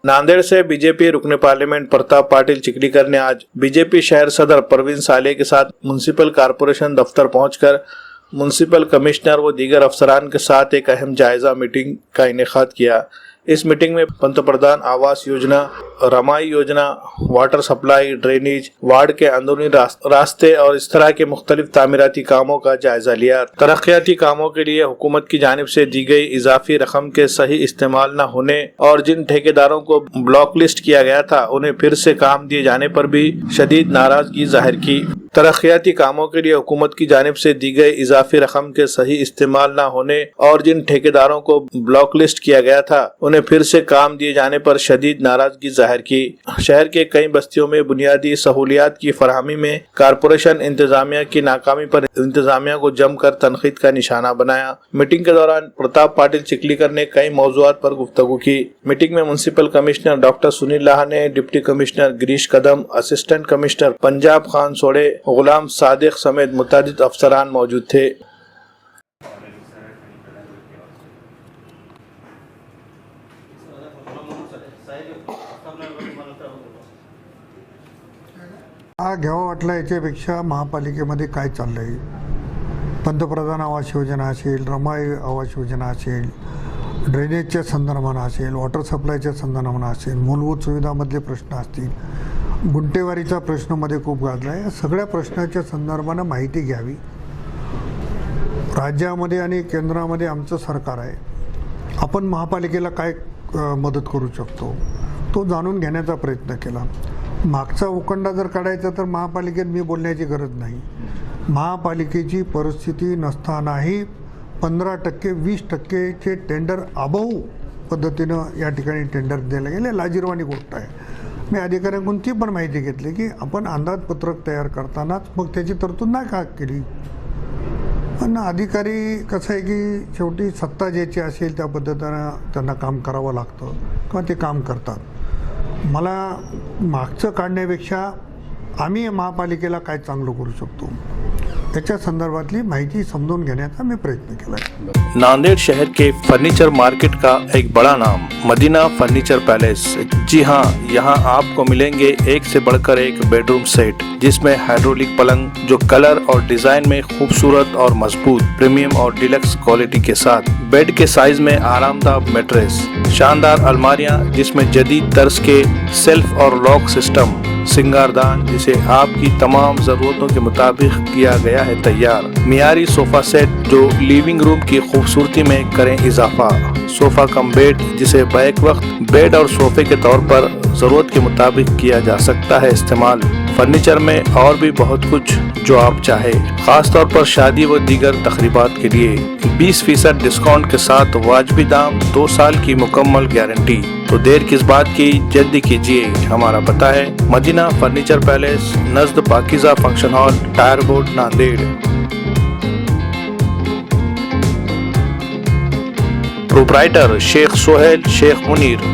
नांदेड़ से बीजेपी रुकने पार्लियामेंट प्रताप पाटिल चिखलीकर ने आज बीजेपी शहर सदर परवीन साले के साथ म्युनिसिपल कॉरपोरेशन दफ्तर पहुंचकर म्युनिसिपल कमिश्नर व दीगर अफसरान के साथ एक अहम जायजा मीटिंग का इनेकाद किया। इस मीटिंग में पंतप्रधान आवास योजना, रमाई योजना, वाटर सप्लाई, ड्रेनेज, वार्ड के अंदरूनी रास्ते और इस तरह के मुख्तलिफ तामीराती कामों का जायजा लिया। तरक्याती कामों के लिए हुकूमत की जानिब से दी गई इजाफी रकम के सही इस्तेमाल न होने और जिन ठेकेदारों को ब्लॉक लिस्ट किया गया था उन्हें फिर से काम दिए जाने पर भी शदीद नाराजगी जाहिर की। तरक्याती कामों के लिए हुकूमत की जानिब से दी गई इजाफी रकम के सही इस्तेमाल न होने और जिन ठेकेदारों को ब्लॉक लिस्ट किया गया था उन्हें फिर से काम दिए जाने पर शदीद नाराजगी जाहिर की। शहर के कई बस्तियों में बुनियादी सहूलियात की फराहमी में कारपोरेशन इंतजामिया की नाकामी पर इंतजामिया को जमकर तनकीद का निशाना बनाया। मीटिंग के दौरान प्रताप पाटिल चिखलीकर ने कई मौज़ूआत पर गुफ्तगू की। मीटिंग में municipal commissioner doctor Sunil Lahane, deputy commissioner Girish Kadam, assistant commissioner Panjab Khan Sode, Ghulam Sadiq समेत मुतअद्दिद अफसरान मौजूद थे। हा घ्यावा वाटला याच्यापेक्षा महापालिकेमध्ये काय चाललंय, पंतप्रधान आवास योजना असेल, रमाई आवास योजना असेल, ड्रेनेजच्या संदर्भानं असेल, वॉटर सप्लायच्या संदर्भानं असेल, मूलभूत सुविधामधले प्रश्न असतील, गुंटेवारीचा प्रश्नामध्ये खूप गाजला आहे। या सगळ्या प्रश्नाच्या संदर्भानं माहिती घ्यावी। राज्यामध्ये आणि केंद्रामध्ये आमचं सरकार आहे, आपण महापालिकेला काय मदत करू शकतो तो जाणून घेण्याचा प्रयत्न केला। मागचा उकंडा जर काढायचा तर महापालिकेत मी बोलण्याची गरज नाही। महापालिकेची परिस्थिती नसतानाही 15% 20%चे टेंडर अबव पद्धतीनं या ठिकाणी टेंडर दिले गेले, लाजिरवाणी गोष्ट आहे। मी अधिकाऱ्यांकडून ती पण माहिती घेतली की आपण अंदाजपत्रक तयार करतानाच मग त्याची तरतूद नाही का केली। पण अधिकारी कसं आहे की शेवटी सत्ता ज्याची असेल त्या पद्धतीनं त्यांना काम करावं लागतं किंवा ते काम करतात। मला मागचं काढण्यापेक्षा आम्ही महापालिकेला काय चांगलं करू शकतो त्याच्या संदर्भातली माहिती समजून घेण्याचा मी प्रयत्न केला है। नांदेड़ शहर के फर्नीचर मार्केट का एक बड़ा नाम मदीना फर्नीचर पैलेस। जी हाँ, यहाँ आपको मिलेंगे एक से बढ़कर एक बेडरूम सेट जिसमें हाइड्रोलिक पलंग जो कलर और डिजाइन में खूबसूरत और मजबूत, प्रीमियम और डिलक्स क्वालिटी के साथ, बेड के साइज में आरामदायक मैट्रेस, शानदार अलमारियाँ जिसमें जदीद तर्ज के सेल्फ और लॉक सिस्टम, सिंगारदान जिसे आपकी तमाम ज़रूरतों के मुताबिक किया गया है तैयार, मियारी सोफ़ा सेट जो लिविंग रूम की खूबसूरती में करें इजाफा, सोफ़ा कम बेड जिसे बैक वक्त बेड और सोफ़े के तौर पर ज़रूरत के मुताबिक किया जा सकता है इस्तेमाल। फर्नीचर में और भी बहुत कुछ जो आप चाहे, ख़ास तौर पर शादी व दीगर तकरीबात के लिए 20% डिस्काउंट के साथ वाजबी दाम, 2 साल की मुकम्मल गारंटी। तो देर किस बात की, जल्दी कीजिए। हमारा पता है मदीना फर्नीचर पैलेस, नज़द Pakiza function hall, tyre board, Nanded. Proprietor Shaikh Sohail Shaikh Munir.